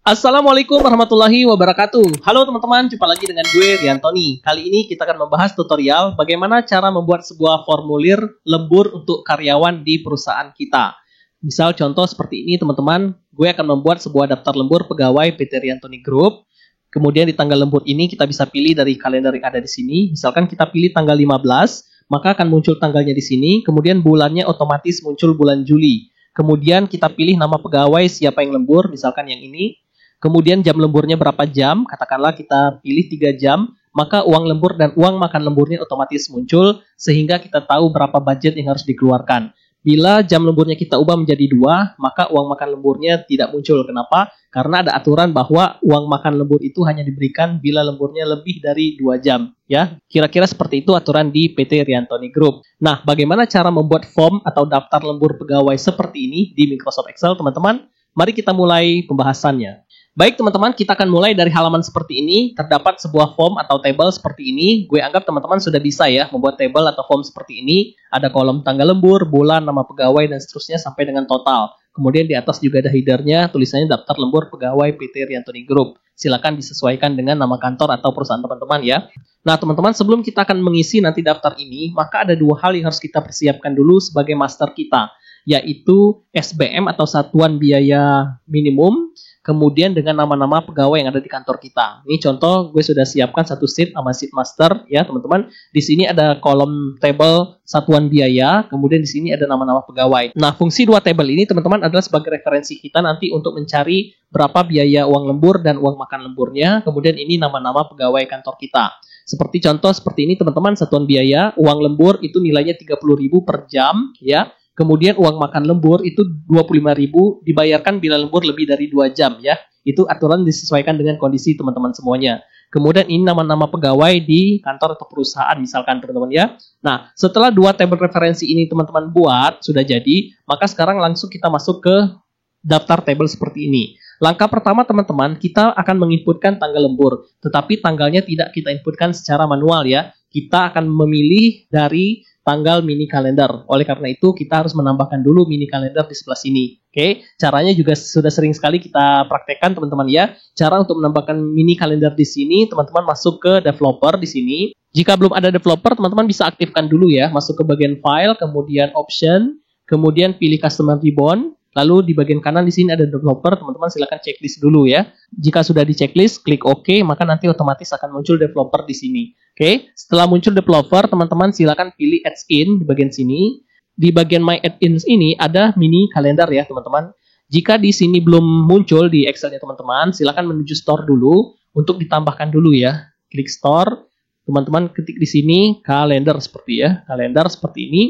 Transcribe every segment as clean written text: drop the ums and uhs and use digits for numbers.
Assalamualaikum warahmatullahi wabarakatuh. Halo teman-teman, jumpa lagi dengan gue Riantoni. Kali ini kita akan membahas tutorial bagaimana cara membuat sebuah formulir lembur untuk karyawan di perusahaan kita. Misal contoh seperti ini teman-teman, gue akan membuat sebuah daftar lembur pegawai PT Riantoni Group. Kemudian di tanggal lembur ini kita bisa pilih dari kalender yang ada di sini. Misalkan kita pilih tanggal 15, maka akan muncul tanggalnya di sini. Kemudian bulannya otomatis muncul bulan Juli. Kemudian kita pilih nama pegawai siapa yang lembur, misalkan yang ini. Kemudian jam lemburnya berapa jam, katakanlah kita pilih 3 jam, maka uang lembur dan uang makan lemburnya otomatis muncul, sehingga kita tahu berapa budget yang harus dikeluarkan. Bila jam lemburnya kita ubah menjadi 2, maka uang makan lemburnya tidak muncul. Kenapa? Karena ada aturan bahwa uang makan lembur itu hanya diberikan bila lemburnya lebih dari 2 jam. Ya, kira-kira seperti itu aturan di PT Riantoni Group. Nah, bagaimana cara membuat form atau daftar lembur pegawai seperti ini di Microsoft Excel, teman-teman? Mari kita mulai pembahasannya. Baik teman-teman, kita akan mulai dari halaman seperti ini. Terdapat sebuah form atau table seperti ini. Gue anggap teman-teman sudah bisa ya membuat table atau form seperti ini. Ada kolom tanggal lembur, bulan, nama pegawai, dan seterusnya sampai dengan total. Kemudian di atas juga ada headernya, tulisannya daftar lembur pegawai PT Riantoni Group. Silakan disesuaikan dengan nama kantor atau perusahaan teman-teman ya. Nah teman-teman, sebelum kita akan mengisi nanti daftar ini, maka ada 2 hal yang harus kita persiapkan dulu sebagai master kita, yaitu SBM atau Satuan Biaya Minimum, kemudian dengan nama-nama pegawai yang ada di kantor kita. Ini contoh gue sudah siapkan satu sheet sama sheet master ya teman-teman. Di sini ada kolom table satuan biaya, kemudian di sini ada nama-nama pegawai. Nah, fungsi 2 table ini teman-teman adalah sebagai referensi kita nanti untuk mencari berapa biaya uang lembur dan uang makan lemburnya. Kemudian ini nama-nama pegawai kantor kita. Seperti contoh seperti ini teman-teman, satuan biaya, uang lembur itu nilainya 30.000 per jam ya. Kemudian uang makan lembur itu 25.000 dibayarkan bila lembur lebih dari 2 jam ya. Itu aturan disesuaikan dengan kondisi teman-teman semuanya. Kemudian ini nama-nama pegawai di kantor atau perusahaan misalkan teman-teman ya. Nah, setelah 2 tabel referensi ini teman-teman buat sudah jadi, maka sekarang langsung kita masuk ke daftar tabel seperti ini. Langkah pertama teman-teman, kita akan menginputkan tanggal lembur, tetapi tanggalnya tidak kita inputkan secara manual ya. Kita akan memilih dari tanggal mini kalender. Oleh karena itu, kita harus menambahkan dulu mini kalender di sebelah sini. Oke, caranya juga sudah sering sekali kita praktekkan teman-teman ya. Cara untuk menambahkan mini kalender di sini, teman-teman masuk ke developer di sini. Jika belum ada developer, teman-teman bisa aktifkan dulu ya. Masuk ke bagian file, kemudian option, kemudian pilih customer ribbon. Lalu di bagian kanan di sini ada developer, teman-teman silakan checklist dulu ya. Jika sudah di checklist, klik OK, maka nanti otomatis akan muncul developer di sini. Oke, setelah muncul developer, teman-teman silakan pilih Add In di bagian sini. Di bagian My Add-ins ini ada mini kalender ya, teman-teman. Jika di sini belum muncul di Excel-nya teman-teman, silakan menuju Store dulu untuk ditambahkan dulu ya. Klik Store, teman-teman ketik di sini kalender seperti ya, kalender seperti ini.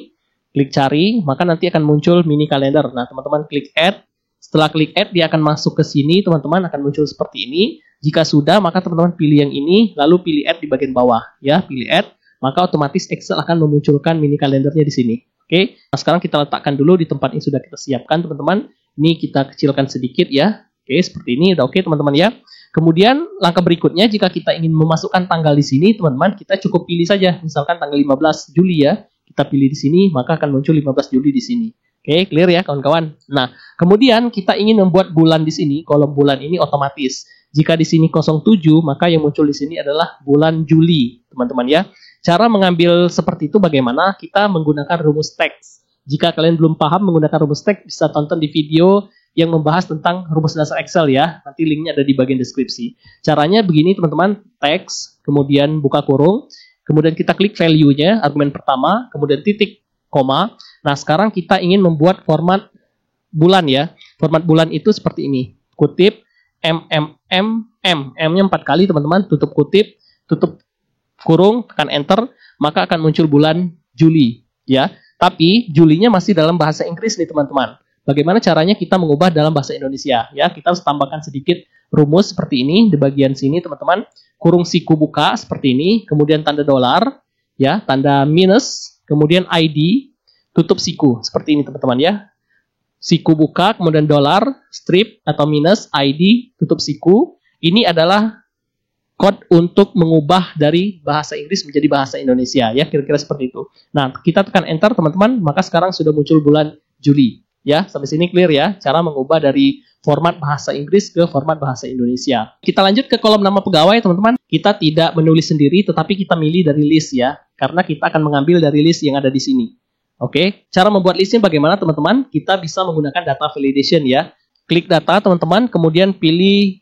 Klik cari, maka nanti akan muncul mini kalender. Nah, teman-teman klik add. Setelah klik add, dia akan masuk ke sini, teman-teman akan muncul seperti ini. Jika sudah, maka teman-teman pilih yang ini, lalu pilih add di bagian bawah. Ya, pilih add, maka otomatis Excel akan memunculkan mini kalendernya di sini. Oke, nah sekarang kita letakkan dulu di tempat yang sudah kita siapkan, teman-teman. Ini kita kecilkan sedikit ya. Oke, seperti ini, udah oke teman-teman ya. Kemudian, langkah berikutnya, jika kita ingin memasukkan tanggal di sini, teman-teman, kita cukup pilih saja. Misalkan tanggal 15 Juli ya. Kita pilih di sini, maka akan muncul 15 Juli di sini. Oke, clear ya kawan-kawan. Nah, kemudian kita ingin membuat bulan di sini, kolom bulan ini otomatis. Jika di sini 07, maka yang muncul di sini adalah bulan Juli, teman-teman ya. Cara mengambil seperti itu bagaimana? Kita menggunakan rumus teks. Jika kalian belum paham menggunakan rumus teks, bisa tonton di video yang membahas tentang rumus dasar Excel ya. Nanti linknya ada di bagian deskripsi. Caranya begini teman-teman, teks, kemudian buka kurung, kemudian kita klik value-nya, argumen pertama, kemudian titik, koma. Nah, sekarang kita ingin membuat format bulan ya. Format bulan itu seperti ini. Kutip, M-nya 4 kali teman-teman, tutup kutip, tutup kurung, tekan enter, maka akan muncul bulan Juli ya. Tapi Julinya masih dalam bahasa Inggris nih teman-teman. Bagaimana caranya kita mengubah dalam bahasa Indonesia ya? Kita harus tambahkan sedikit rumus seperti ini di bagian sini teman-teman. Kurung siku buka seperti ini, kemudian tanda dolar, ya, tanda minus, kemudian ID, tutup siku seperti ini teman-teman ya. Siku buka, kemudian dolar, strip atau minus, ID, tutup siku. Ini adalah code untuk mengubah dari bahasa Inggris menjadi bahasa Indonesia ya, kira-kira seperti itu. Nah, kita tekan enter teman-teman, maka sekarang sudah muncul bulan Juli. Ya, sampai sini clear ya, cara mengubah dari format bahasa Inggris ke format bahasa Indonesia. Kita lanjut ke kolom nama pegawai, teman-teman. Kita tidak menulis sendiri, tetapi kita milih dari list ya, karena kita akan mengambil dari list yang ada di sini. Oke, cara membuat listnya bagaimana, teman-teman? Kita bisa menggunakan data validation ya. Klik data, teman-teman, kemudian pilih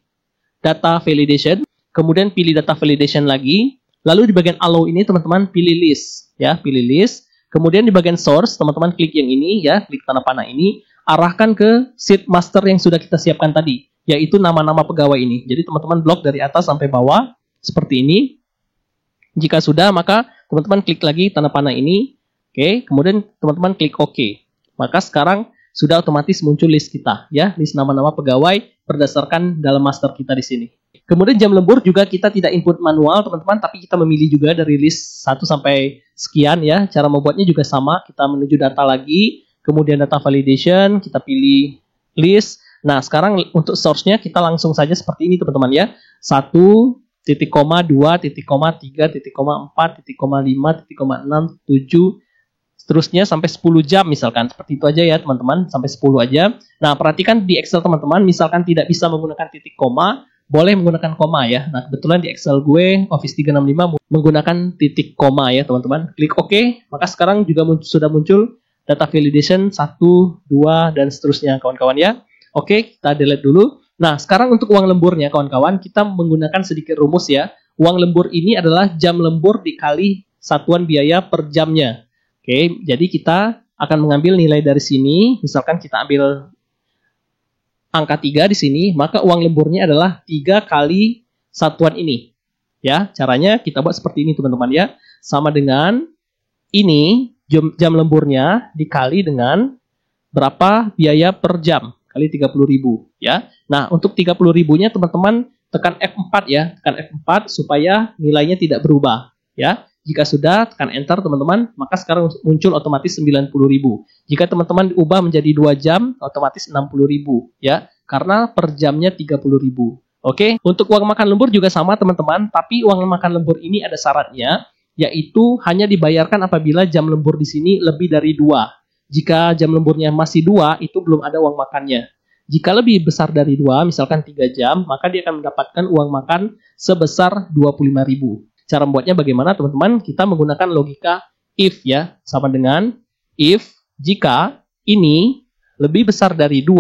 data validation, kemudian pilih data validation lagi, lalu di bagian allow ini, teman-teman, pilih list ya, pilih list. Kemudian di bagian source, teman-teman klik yang ini ya, klik tanda panah ini, arahkan ke sheet master yang sudah kita siapkan tadi, yaitu nama-nama pegawai ini. Jadi teman-teman blok dari atas sampai bawah, seperti ini. Jika sudah, maka teman-teman klik lagi tanda panah ini, oke, kemudian teman-teman klik OK. Maka sekarang sudah otomatis muncul list kita, ya, list nama-nama pegawai berdasarkan dalam master kita di sini. Kemudian jam lembur juga kita tidak input manual, teman-teman, tapi kita memilih juga dari list 1 sampai sekian ya. Cara membuatnya juga sama, kita menuju data lagi, kemudian data validation, kita pilih list. Nah, sekarang untuk source-nya kita langsung saja seperti ini, teman-teman ya. 1, titik koma, 2, titik koma, 3, titik koma, 4, titik koma, 5, titik koma, 6, 7, seterusnya sampai 10 jam misalkan. Seperti itu aja ya, teman-teman, sampai 10 aja. Nah, perhatikan di Excel, teman-teman, misalkan tidak bisa menggunakan titik koma, boleh menggunakan koma ya. Nah, kebetulan di Excel gue Office 365 menggunakan titik koma ya, teman-teman. Klik OK, maka sekarang juga sudah muncul data validation 1, 2, dan seterusnya, kawan-kawan ya. Oke, kita delete dulu. Nah, sekarang untuk uang lemburnya, kawan-kawan, kita menggunakan sedikit rumus ya. Uang lembur ini adalah jam lembur dikali satuan biaya per jamnya. Oke, jadi kita akan mengambil nilai dari sini. Misalkan kita ambil angka 3 di sini, maka uang lemburnya adalah 3 kali satuan ini. Ya, caranya kita buat seperti ini, teman-teman ya. Sama dengan ini, jam lemburnya dikali dengan berapa biaya per jam, kali 30.000 ya. Nah, untuk 30.000-nya teman-teman tekan F4 ya, tekan F4 supaya nilainya tidak berubah ya. Jika sudah, tekan enter teman-teman, maka sekarang muncul otomatis 90.000. Jika teman-teman diubah menjadi 2 jam, otomatis 60.000 ya, karena per jamnya 30.000. Oke, untuk uang makan lembur juga sama teman-teman, tapi uang makan lembur ini ada syaratnya, yaitu hanya dibayarkan apabila jam lembur di sini lebih dari 2. Jika jam lemburnya masih 2, itu belum ada uang makannya. Jika lebih besar dari 2, misalkan 3 jam, maka dia akan mendapatkan uang makan sebesar 25.000. Cara membuatnya bagaimana, teman-teman? Kita menggunakan logika if ya, sama dengan if jika ini lebih besar dari 2,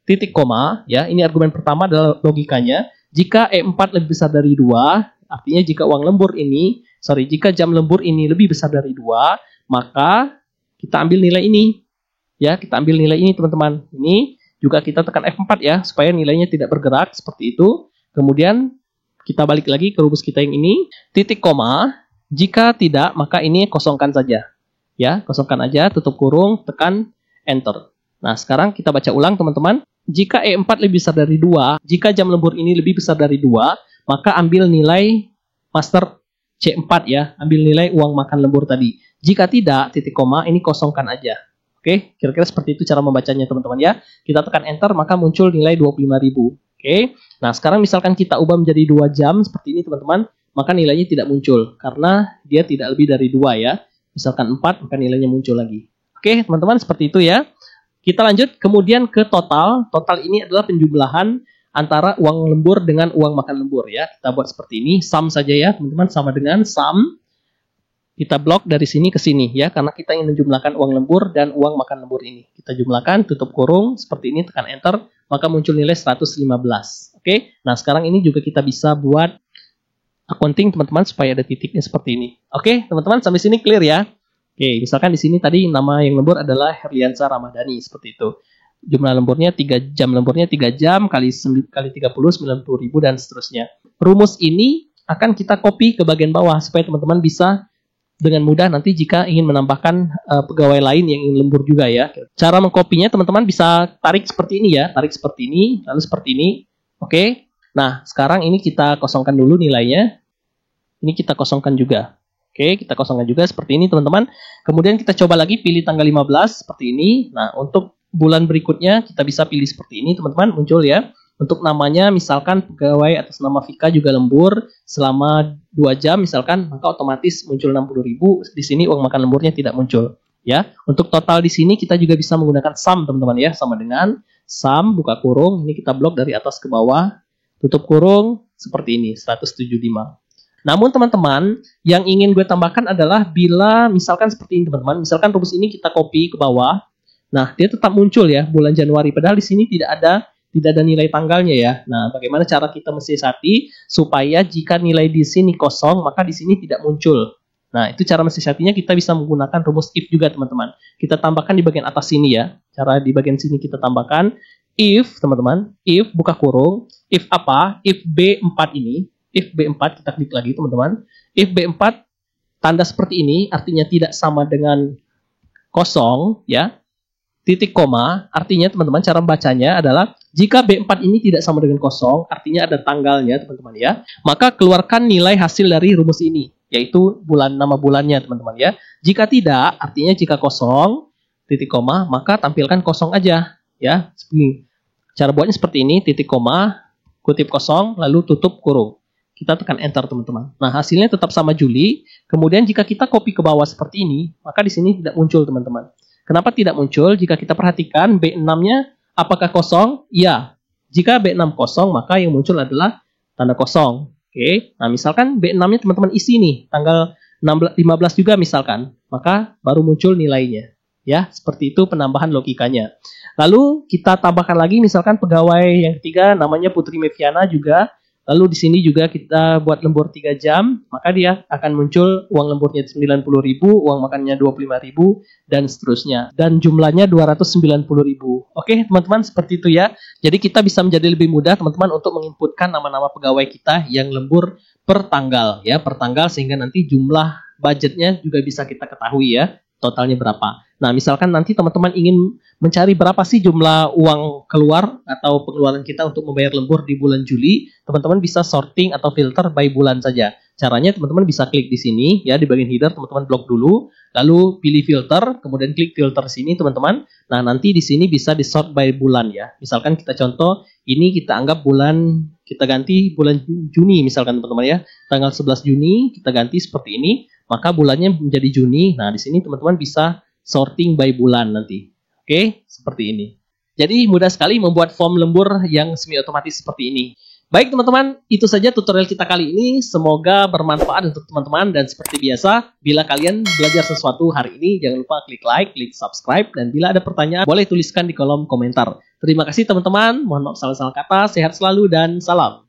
titik koma ya, ini argumen pertama adalah logikanya. Jika E4 lebih besar dari 2, artinya jika jika jam lembur ini lebih besar dari 2, maka kita ambil nilai ini. Ya, kita ambil nilai ini, teman-teman. Ini juga kita tekan F4 ya, supaya nilainya tidak bergerak seperti itu. Kemudian kita balik lagi ke rumus kita yang ini, titik koma, jika tidak, maka ini kosongkan saja. Ya, kosongkan aja, tutup kurung, tekan enter. Nah, sekarang kita baca ulang, teman-teman. Jika E4 lebih besar dari 2, jika jam lembur ini lebih besar dari 2, maka ambil nilai master C4 ya, ambil nilai uang makan lembur tadi. Jika tidak, titik koma, ini kosongkan aja. Oke, kira-kira seperti itu cara membacanya, teman-teman ya. Kita tekan enter, maka muncul nilai 25.000. Oke, nah sekarang misalkan kita ubah menjadi 2 jam seperti ini, teman-teman, maka nilainya tidak muncul karena dia tidak lebih dari 2 ya. Misalkan 4, maka nilainya muncul lagi. Oke, teman-teman, seperti itu ya. Kita lanjut kemudian ke total. Total ini adalah penjumlahan antara uang lembur dengan uang makan lembur ya. Kita buat seperti ini, sum saja ya, teman-teman, sama dengan sum. Kita blok dari sini ke sini ya, karena kita ingin menjumlahkan uang lembur dan uang makan lembur ini. Kita jumlahkan, tutup kurung, seperti ini, tekan enter, maka muncul nilai 115. Oke, nah sekarang ini juga kita bisa buat accounting, teman-teman, supaya ada titiknya seperti ini. Oke, teman-teman, sampai sini clear ya. Oke, misalkan di sini tadi nama yang lembur adalah Herliansa Ramadhani, seperti itu. Jumlah lemburnya 3 jam, lemburnya 3 jam kali 30, 90.000 dan seterusnya. Rumus ini akan kita copy ke bagian bawah supaya teman-teman bisa dengan mudah nanti jika ingin menambahkan pegawai lain yang ingin lembur juga ya. Cara mengkopinya teman-teman bisa tarik seperti ini ya, tarik seperti ini, lalu seperti ini. Oke, nah sekarang ini kita kosongkan dulu nilainya. Ini kita kosongkan juga. Oke, kita kosongkan juga seperti ini, teman-teman. Kemudian kita coba lagi pilih tanggal 15 seperti ini. Nah, untuk bulan berikutnya kita bisa pilih seperti ini, teman-teman, muncul ya. Untuk namanya misalkan pegawai atas nama Vika juga lembur selama 2 jam misalkan, maka otomatis muncul 60.000. Di sini uang makan lemburnya tidak muncul. Ya, untuk total di sini kita juga bisa menggunakan sum teman-teman ya, sama dengan sum buka kurung, ini kita blok dari atas ke bawah, tutup kurung seperti ini 175. Namun teman-teman, yang ingin gue tambahkan adalah bila misalkan seperti ini teman-teman, misalkan rumus ini kita copy ke bawah, nah dia tetap muncul ya bulan Januari, padahal di sini tidak ada nilai tanggalnya ya. Nah, bagaimana cara kita mensiasati supaya jika nilai di sini kosong, maka di sini tidak muncul. Nah, itu cara mensiasatinya kita bisa menggunakan rumus if juga teman-teman. Kita tambahkan di bagian atas sini ya. Cara di bagian sini kita tambahkan if teman-teman, if buka kurung, if apa? If B4 ini, if B4 kita klik lagi teman-teman. If B4 tanda seperti ini artinya tidak sama dengan kosong ya. Titik koma artinya teman-teman cara membacanya adalah jika B4 ini tidak sama dengan kosong, artinya ada tanggalnya teman-teman ya. Maka keluarkan nilai hasil dari rumus ini, yaitu nama bulannya teman-teman ya. Jika tidak, artinya jika kosong, titik koma, maka tampilkan kosong aja ya. Cara buatnya seperti ini, titik koma, kutip kosong, lalu tutup kurung. Kita tekan enter teman-teman. Nah, hasilnya tetap sama Juli. Kemudian jika kita copy ke bawah seperti ini, maka di sini tidak muncul teman-teman. Kenapa tidak muncul? Jika kita perhatikan B6-nya apakah kosong? Ya. Jika B6 kosong, maka yang muncul adalah tanda kosong. Oke. Nah, misalkan B6-nya teman-teman isi nih, tanggal 15 juga misalkan, maka baru muncul nilainya. Ya, seperti itu penambahan logikanya. Lalu kita tambahkan lagi misalkan pegawai yang ketiga namanya Putri Meviana juga. Lalu di sini juga kita buat lembur 3 jam, maka dia akan muncul uang lemburnya 90.000, uang makannya 25.000 dan seterusnya. Dan jumlahnya 290.000. Oke, teman-teman seperti itu ya. Jadi kita bisa menjadi lebih mudah teman-teman untuk menginputkan nama-nama pegawai kita yang lembur per tanggal ya, per tanggal sehingga nanti jumlah budgetnya juga bisa kita ketahui ya, totalnya berapa. Nah, misalkan nanti teman-teman ingin mencari berapa sih jumlah uang keluar atau pengeluaran kita untuk membayar lembur di bulan Juli, teman-teman bisa sorting atau filter by bulan saja. Caranya teman-teman bisa klik di sini ya, di bagian header teman-teman blok dulu, lalu pilih filter, kemudian klik filter sini teman-teman. Nah, nanti di sini bisa di sort by bulan ya. Misalkan kita contoh, ini kita anggap kita ganti bulan Juni misalkan teman-teman ya. Tanggal 11 Juni kita ganti seperti ini, maka bulannya menjadi Juni. Nah, di sini teman-teman bisa sorting by bulan nanti. Oke, seperti ini. Jadi mudah sekali membuat form lembur yang semi otomatis seperti ini. Baik teman-teman, itu saja tutorial kita kali ini. Semoga bermanfaat untuk teman-teman dan seperti biasa, bila kalian belajar sesuatu hari ini, jangan lupa klik like, klik subscribe, dan bila ada pertanyaan, boleh tuliskan di kolom komentar. Terima kasih teman-teman, mohon maaf salah-salah kata, sehat selalu dan salam.